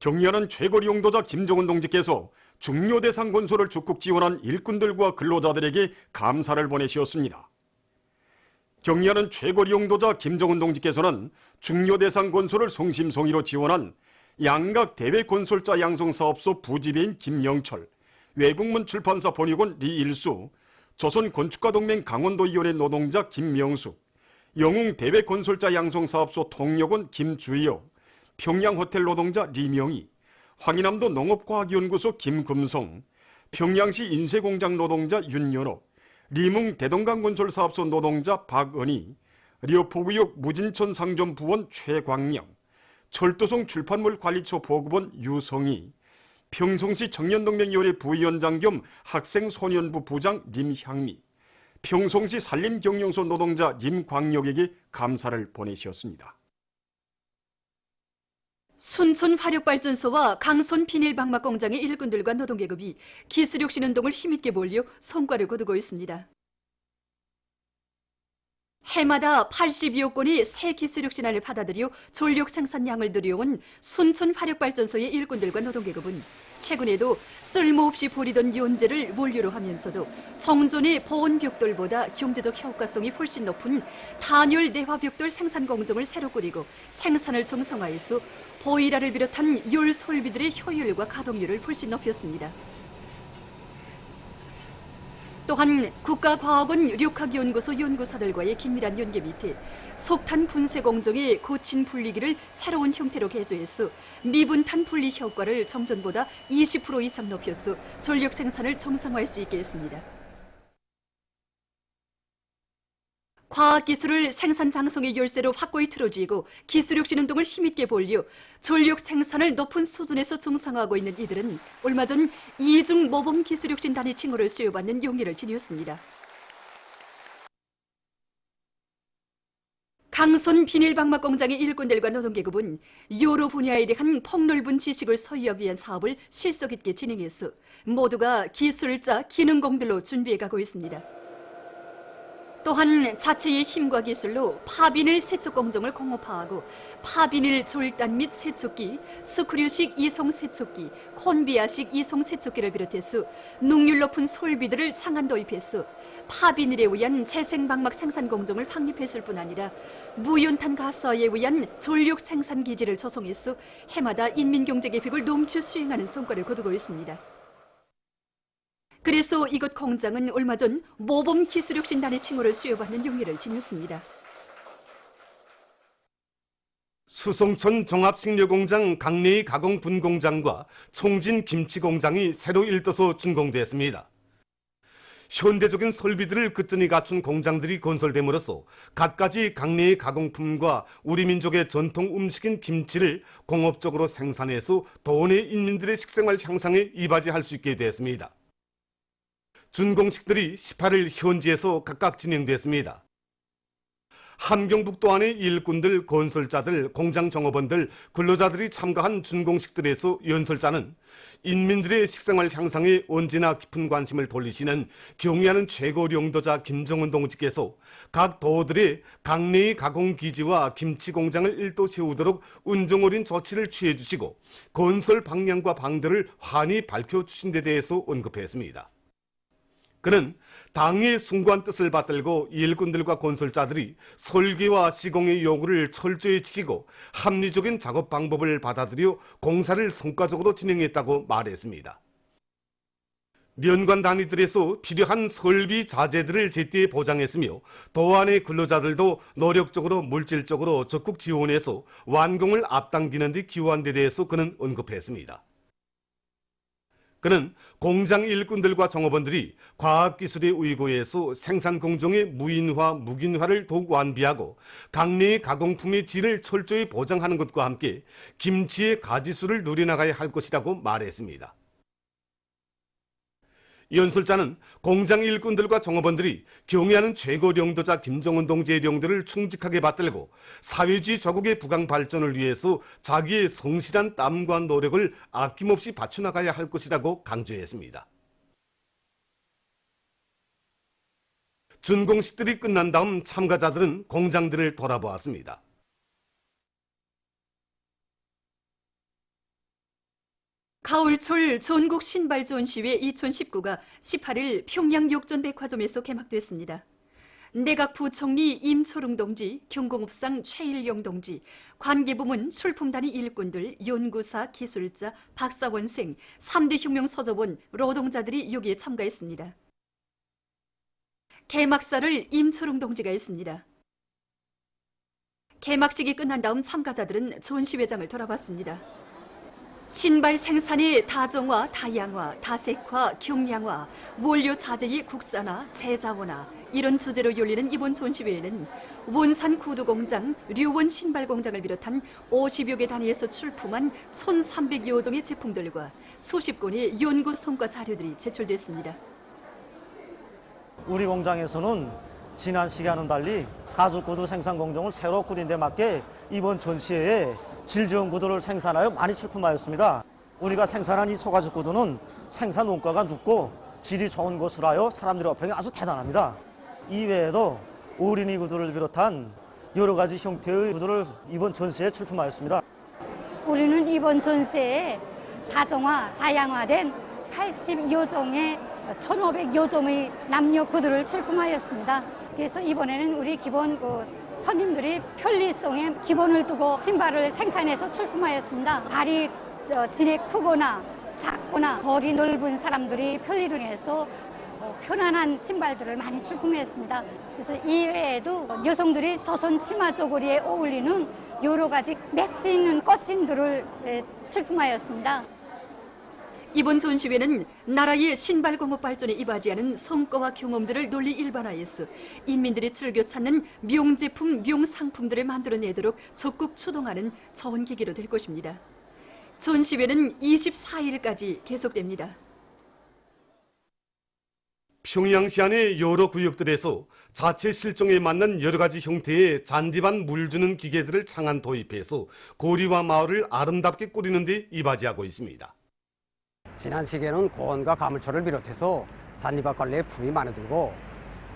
경리하는 최고리 용도자 김정은 동지께서 중요 대상 건설을 적극 지원한 일꾼들과 근로자들에게 감사를 보내시었습니다. 경리하는 최고리 용도자 김정은 동지께서는 중요 대상 건설을 성심성의로 지원한 양각 대외 건설자 양성사업소 부지배인 김영철, 외국문 출판사 번역원 리일수, 조선건축가동맹 강원도위원회 노동자 김명숙, 영웅 대외 건설자 양성사업소 통역원 김주혁, 평양호텔 노동자 리명희, 황희남도 농업과학연구소 김금성, 평양시 인쇄공장 노동자 윤연옥, 리뭉 대동강건설사업소 노동자 박은희, 리오포구역 무진천 상점부원 최광영, 철도성 출판물 관리처 보급원 유성희, 평송시 청년동맹위원회 부위원장 겸 학생소년부 부장 님향미, 평송시 산림경영소 노동자 님광역에게 감사를 보내셨습니다. 순천 화력발전소와 강손 비닐방막 공장의 일꾼들과 노동계급이 기술혁신 운동을 힘있게 벌려 성과를 거두고 있습니다. 해마다 82억 건의 새 기술혁신안을 받아들여 전력 생산량을 늘려온 순천 화력발전소의 일꾼들과 노동계급은 최근에도 쓸모없이 버리던 연재를 원료로 하면서도 정전의 보온벽돌보다 경제적 효과성이 훨씬 높은 단열 내화벽돌 생산 공정을 새로 꾸리고 생산을 정상화해서 보일러를 비롯한 열 설비들의 효율과 가동률을 훨씬 높였습니다. 또한 국가과학원 력학연구소 연구사들과의 긴밀한 연계 밑에 석탄 분쇄 공정의 거친 분리기를 새로운 형태로 개조해서 미분탄 분리 효과를 정전보다 20% 이상 높여서 전력 생산을 정상화할 수 있게 했습니다. 과학기술을 생산 장성의 열쇠로 확고히 틀어쥐고 기술혁신 운동을 힘있게 벌려 전력 생산을 높은 수준에서 정상화하고 있는 이들은 얼마 전 이중 모범 기술혁신단의 칭호를 수여받는 용의를 지녔습니다. 강손 비닐방막 공장의 일꾼들과 노동계급은 여러 분야에 대한 폭넓은 지식을 소유하기 위한 사업을 실속 있게 진행해서 모두가 기술자, 기능공들로 준비해가고 있습니다. 또한 자체의 힘과 기술로 파비닐 세척 공정을 공업화하고 파비닐 절단 및 세척기, 스크류식 이송 세척기, 콘비아식 이송 세척기를 비롯해서 능률 높은 설비들을 상한 도입해서 파비닐에 의한 재생방막 생산 공정을 확립했을 뿐 아니라 무연탄 가스화에 의한 전력 생산 기지를 조성해서 해마다 인민경제 계획을 넘쳐 수행하는 성과를 거두고 있습니다. 그래서 이곳 공장은 얼마 전 모범 기술혁신단의 칭호를 수여받는 용의를 지녔습니다. 수송천 종합식료공장 강내의 가공 분공장과 송진 김치공장이 새로 일도서 준공됐습니다. 현대적인 설비들을 끝전이 갖춘 공장들이 건설됨으로써 갖가지 강내의 가공품과 우리 민족의 전통 음식인 김치를 공업적으로 생산해서 도내 인민들의 식생활 향상에 이바지할 수 있게 됐습니다. 준공식들이 18일 현지에서 각각 진행됐습니다. 함경북도 안의 일꾼들, 건설자들, 공장 종업원들, 근로자들이 참가한 준공식들에서 연설자는 인민들의 식생활 향상에 언제나 깊은 관심을 돌리시는 경의하는 최고 용도자 김정은 동지께서 각 도들의 강내의 가공기지와 김치공장을 일도 세우도록 운정어린 조치를 취해 주시고 건설 방향과 방도를 환히 밝혀주신 데 대해서 언급했습니다. 그는 당의 숭고한 뜻을 받들고 일꾼들과 건설자들이 설계와 시공의 요구를 철저히 지키고 합리적인 작업 방법을 받아들여 공사를 성과적으로 진행했다고 말했습니다. 연관 단위들에서 필요한 설비 자재들을 제때 보장했으며 도안의 근로자들도 노력적으로 물질적으로 적극 지원해서 완공을 앞당기는 데 기여한 데 대해서 그는 언급했습니다. 그는 공장 일꾼들과 종업원들이 과학기술의 의고에서 생산 공정의 무인화, 무균화를 더욱 완비하고 강내의 가공품의 질을 철저히 보장하는 것과 함께 김치의 가지수를 누려나가야 할 것이라고 말했습니다. 연설자는 공장 일꾼들과 종업원들이 경의하는 최고領導자 김정은 동지의領導를 충직하게 받들고 사회주의 조국의 부강 발전을 위해서 자기의 성실한 땀과 노력을 아낌없이 바쳐나가야 할 것이라고 강조했습니다. 준공식들이 끝난 다음 참가자들은 공장들을 돌아보았습니다. 가을철 전국 신발 전시회 2019가 18일 평양 욕전백화점에서 개막됐습니다. 내각 부총리 임초롱 동지, 경공업상 최일영 동지, 관계부문 출품단위 일꾼들, 연구사, 기술자, 박사원생, 3대 혁명 서적원, 노동자들이 여기에 참가했습니다. 개막사를 임초롱 동지가 했습니다. 개막식이 끝난 다음 참가자들은 전시회장을 돌아봤습니다. 신발 생산의 다정화, 다양화, 다색화, 경량화, 원료 자재의 국산화, 재자원화 이런 주제로 열리는 이번 전시회에는 원산 구두 공장, 류원 신발 공장을 비롯한 50여 개 단위에서 출품한 1,300여 종의 제품들과 수십 건의 연구 성과 자료들이 제출됐습니다. 우리 공장에서는 지난 시기와는 달리 가죽 구두 생산 공정을 새로 꾸린 데 맞게 이번 전시회에 질 좋은 구두를 생산하여 많이 출품하였습니다. 우리가 생산한 이 소가죽 구두는 생산 원가가 높고 질이 좋은 것으로 하여 사람들의 호평이 아주 대단합니다. 이외에도 어린이 구두를 비롯한 여러 가지 형태의 구두를 이번 전시회에 출품하였습니다. 우리는 이번 전시회에 다정화, 다양화된 80여 종의 1,500여 종의 남녀 구두를 출품하였습니다. 그래서 이번에는 우리 기본 손님들이 편리성에 기본을 두고 신발을 생산해서 출품하였습니다. 발이 진에 크거나 작거나 거리 넓은 사람들이 편리를 위해서 편안한 신발들을 많이 출품했습니다. 그래서 이외에도 여성들이 조선 치마 저고리에 어울리는 여러 가지 맥시 있는 꽃신들을 출품하였습니다. 이번 전시회는 나라의 신발공업 발전에 이바지하는 성과와 경험들을 널리 일반화해서 인민들이 즐겨 찾는 명제품, 명상품들을 만들어내도록 적극 추동하는 좋은 계기로 될 것입니다. 전시회는 24일까지 계속됩니다. 평양시 안의 여러 구역들에서 자체 실종에 맞는 여러 가지 형태의 잔디밭 물 주는 기계들을 창안 도입해서 고리와 마을을 아름답게 꾸리는 데 이바지하고 있습니다. 지난 시기에는 고온과 가물초를 비롯해서 잔디밭 관리에 품이 많이 들고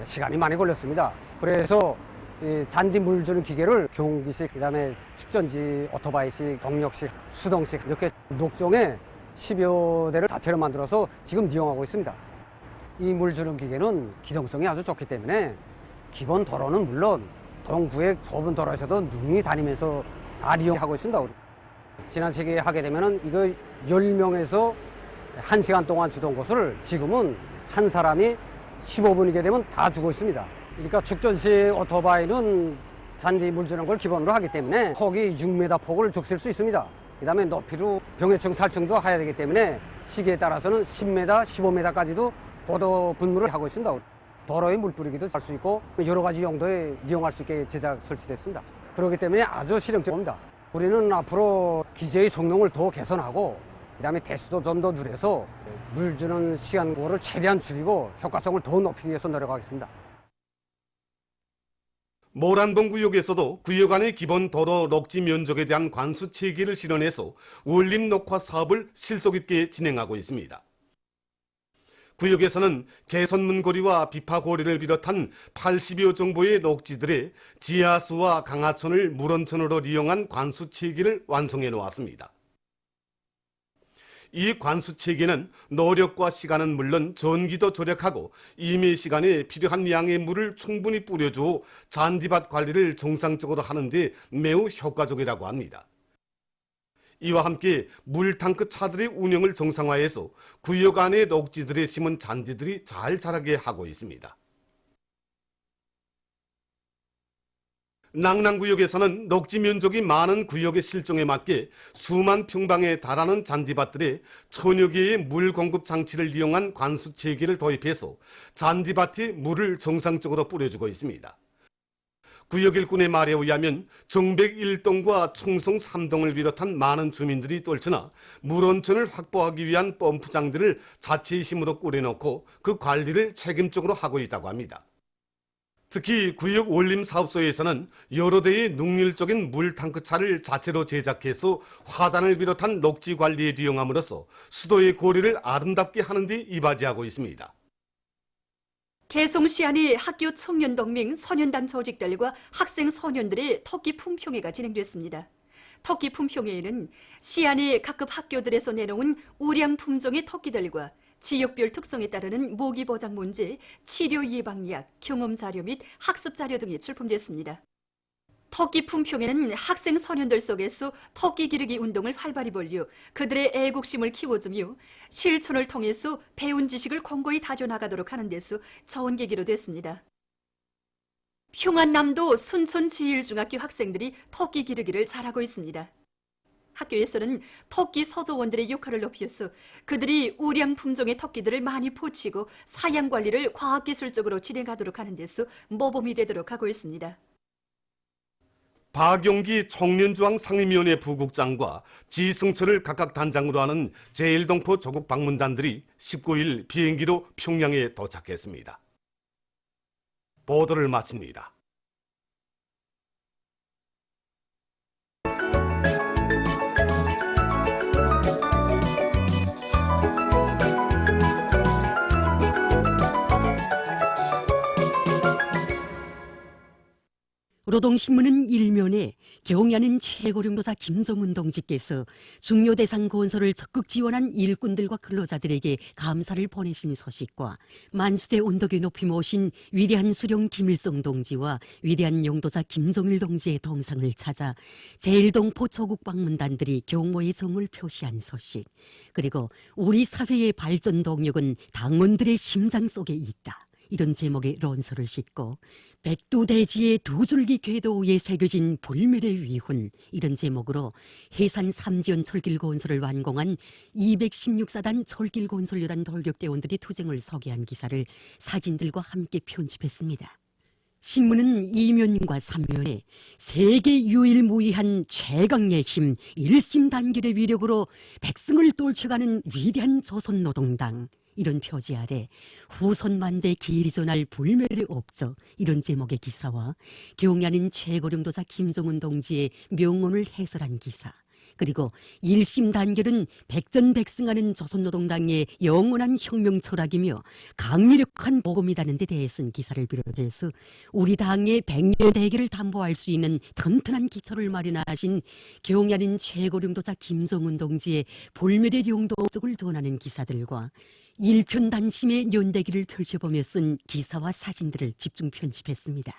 시간이 많이 걸렸습니다. 그래서 이 잔디 물 주는 기계를 경운기식, 그다음에 축전지, 오토바이식, 동력식, 수동식 이렇게 녹종에 10여 대를 자체로 만들어서 지금 이용하고 있습니다. 이 물 주는 기계는 기동성이 아주 좋기 때문에 기본 도로는 물론 동구의 좁은 도로에서도 능히 다니면서 다 이용하고 있습니다. 지난 시기에 하게 되면은 이거 10명에서 1시간 동안 주던 것을 지금은 한 사람이 15분이게 되면 다 주고 있습니다. 그러니까 축전식 오토바이는 잔디 물 주는 걸 기본으로 하기 때문에 폭이 6m 폭을 죽실 수 있습니다. 그 다음에 높이로 병해충, 살충도 해야 되기 때문에 시기에 따라서는 10m, 15m까지도 고도 분무를 하고 있습니다. 도로에 물 뿌리기도 할 수 있고 여러 가지 용도에 이용할 수 있게 제작 설치됐습니다. 그렇기 때문에 아주 실용적입니다. 우리는 앞으로 기계의 성능을 더 개선하고 그다음에 대수도 좀 더 늘려서 물 주는 시간을 최대한 줄이고 효과성을 더 높이기 위해서 노력하겠습니다. 모란봉 구역에서도 구역 안의 기본 도로 녹지 면적에 대한 관수 체계를 실현해서 원림 녹화 사업을 실속 있게 진행하고 있습니다. 구역에서는 개선문고리와 비파고리를 비롯한 80여 정도의 녹지들의 지하수와 강하천을 물원천으로 이용한 관수 체계를 완성해 놓았습니다. 이 관수 체계는 노력과 시간은 물론 전기도 절약하고 임의 시간에 필요한 양의 물을 충분히 뿌려주어 잔디밭 관리를 정상적으로 하는 데 매우 효과적이라고 합니다. 이와 함께 물탱크 차들의 운영을 정상화해서 구역 안의 녹지들에 심은 잔디들이 잘 자라게 하고 있습니다. 낭랑구역에서는 녹지 면적이 많은 구역의 실정에 맞게 수만 평방에 달하는 잔디밭들에 천여 개의 물 공급 장치를 이용한 관수 체계를 도입해서 잔디밭에 물을 정상적으로 뿌려주고 있습니다. 구역 일꾼의 말에 의하면 정백 1동과 총성 3동을 비롯한 많은 주민들이 떨쳐나 물원천을 확보하기 위한 펌프장들을 자체의 힘으로 꾸려놓고 그 관리를 책임적으로 하고 있다고 합니다. 특히 구역 원림 사업소에서는 여러 대의 능률적인 물탱크차를 자체로 제작해서 화단을 비롯한 녹지 관리에 이용함으로써 수도의 고리를 아름답게 하는 데 이바지하고 있습니다. 개성시 안의 학교 청년동맹 소년단 조직들과 학생 소년들의 토끼 품평회가 진행됐습니다. 터키 품평회에는 시안의 각급 학교들에서 내놓은 우량 품종의 터키들과 지역별 특성에 따르는 모기 보장 문제, 치료 예방약, 경험 자료 및 학습 자료 등이 출품됐습니다. 터키 품평회는 학생 선현들 속에서 터키 기르기 운동을 활발히 벌여 그들의 애국심을 키워주며 실천을 통해서 배운 지식을 공고히 다져나가도록 하는 데서 좋은 계기로 됐습니다. 평안남도 순천 제1중학교 학생들이 터키 기르기를 잘하고 있습니다. 학교에서는 터키 서조원들의 역할을 높여서 그들이 우량 품종의 터키들을 많이 포치고 사양 관리를 과학기술적으로 진행하도록 하는 데서 모범이 되도록 하고 있습니다. 박용기 청년중앙 상임위원회 부국장과 지승철을 각각 단장으로 하는 제1동포 조국 방문단들이 19일 비행기로 평양에 도착했습니다. 보도를 마칩니다. 노동신문은 일면에 경야는 최고령도사 김정은 동지께서 중요대상 건설을 적극 지원한 일꾼들과 근로자들에게 감사를 보내신 소식과 만수대 언덕에 높이 모신 위대한 수령 김일성 동지와 위대한 용도사 김정일 동지의 동상을 찾아 제1동포 조국 방문단들이 경모의 정을 표시한 소식, 그리고 우리 사회의 발전 동력은 당원들의 심장 속에 있다, 이런 제목의 논설을 싣고 백두대지의 두 줄기 궤도 위에 새겨진 불멸의 위훈, 이런 제목으로 해산 3지연 철길건설을 완공한 216사단 철길건설여단 돌격대원들의 투쟁을 소개한 기사를 사진들과 함께 편집했습니다. 신문은 2면과 3면에 세계 유일무이한 최강의 힘, 일심 단결의 위력으로 백성을 떨쳐가는 위대한 조선노동당, 이런 표지 아래 후손만대 길이 전할 불멸의 업적, 이런 제목의 기사와 경야는 최고령도사 김정은 동지의 명언을 해설한 기사, 그리고 일심 단결은 백전백승하는 조선노동당의 영원한 혁명 철학이며 강력한 복음이라는 데 대해 쓴 기사를 비롯해서 우리 당의 100년 대계를 담보할 수 있는 튼튼한 기초를 마련하신 경야는 최고령도사 김정은 동지의 불멸의 용도적을 전하는 기사들과 일편단심의 연대기를 펼쳐보며 쓴 기사와 사진들을 집중 편집했습니다.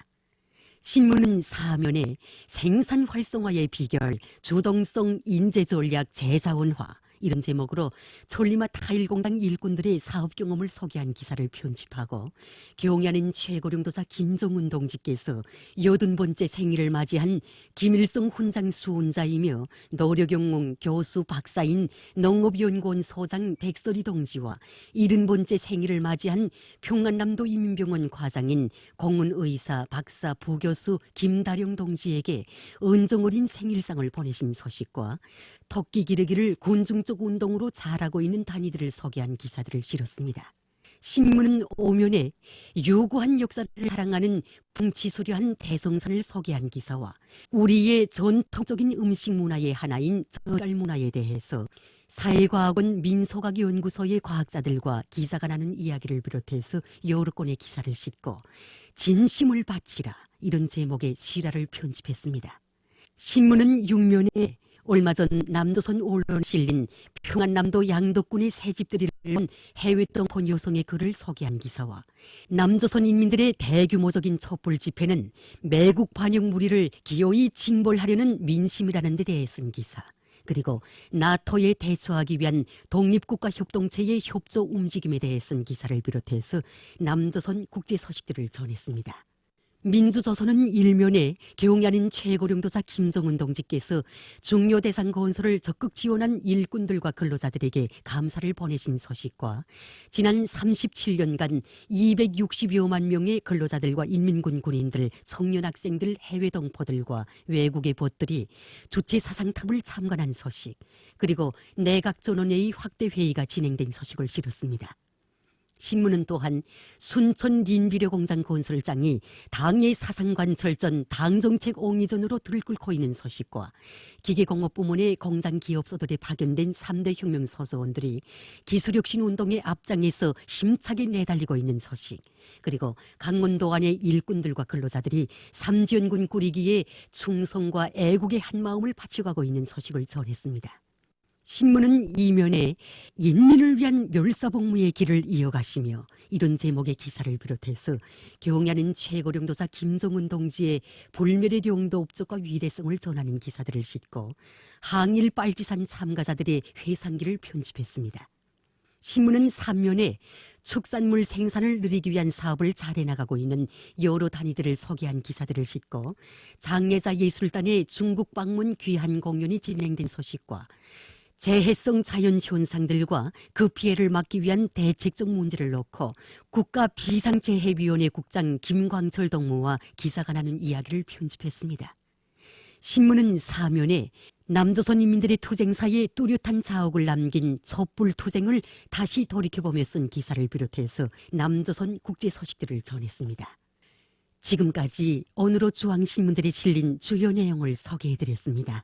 신문은 4면에 생산 활성화의 비결, 주동성 인재 전략 재자원화, 이런 제목으로 천리마 타일 공장 일꾼들의 사업 경험을 소개한 기사를 편집하고 경야는 최고령도사 김정은 동지께서 80번째 생일을 맞이한 김일성 훈장 수훈자이며 노력영웅 교수 박사인 농업연구원 소장 백설이 동지와 70번째 생일을 맞이한 평안남도 인민병원 과장인 공문의사 박사 부교수 김다령 동지에게 은정어린 생일상을 보내신 소식과 터키 기르기를 군중적 운동으로 잘하고 있는 단위들을 소개한 기사들을 실었습니다. 신문은 5면에 유구한 역사를 자랑하는 풍치수려한 대성산을 소개한 기사와 우리의 전통적인 음식 문화의 하나인 젓갈 문화에 대해서 사회과학원 민소각연구소의 과학자들과 기사가 나눈 이야기를 비롯해서 여러 건의 기사를 싣고 진심을 바치라, 이런 제목의 실화를 편집했습니다. 신문은 6면에 얼마 전 남조선 언론에 실린 평안남도 양덕군의 새집들이 온 해외 동포 여성의 글을 소개한 기사와 남조선 인민들의 대규모적인 촛불 집회는 매국 반역 무리를 기어이 징벌하려는 민심이라는 데 대해 쓴 기사, 그리고 나토에 대처하기 위한 독립국가 협동체의 협조 움직임에 대해 쓴 기사를 비롯해서 남조선 국제 소식들을 전했습니다. 민주조선은 1면에 경야는 최고령도사 김정은 동지께서 중요대상 건설을 적극 지원한 일꾼들과 근로자들에게 감사를 보내신 소식과 지난 37년간 260여만 명의 근로자들과 인민군 군인들, 청년 학생들, 해외 동포들과 외국의 벗들이 주체 사상탑을 참관한 소식, 그리고 내각전원회의 확대 회의가 진행된 소식을 실었습니다. 신문은 또한 순천 린비료 공장 건설장이 당의 사상관 절전, 당정책 옹이전으로 들끓고 있는 소식과 기계공업 부문의 공장 기업소들에 파견된 3대 혁명 소소원들이 기술혁신 운동의 앞장에서 심차게 내달리고 있는 소식, 그리고 강원도 안의 일꾼들과 근로자들이 삼지연군 꾸리기에 충성과 애국의 한마음을 바쳐가고 있는 소식을 전했습니다. 신문은 이면에 인민을 위한 멸사복무의 길을 이어가시며 이런 제목의 기사를 비롯해서 경야는 최고령도사 김정은 동지의 불멸의 용도 업적과 위대성을 전하는 기사들을 싣고 항일 빨치산 참가자들의 회상기를 편집했습니다. 신문은 3면에 축산물 생산을 늘리기 위한 사업을 잘해 나가고 있는 여러 단위들을 소개한 기사들을 싣고 장례자 예술단의 중국 방문 귀한 공연이 진행된 소식과 재해성 자연 현상들과 그 피해를 막기 위한 대책적 문제를 놓고 국가비상재해위원회 국장 김광철 동무와 기자가 나눈 이야기를 편집했습니다. 신문은 4면에 남조선 인민들의 투쟁사에 뚜렷한 자옥을 남긴 촛불 투쟁을 다시 돌이켜보며 쓴 기사를 비롯해서 남조선 국제 소식들을 전했습니다. 지금까지 오늘로 중앙신문들이 실린 주요 내용을 소개해드렸습니다.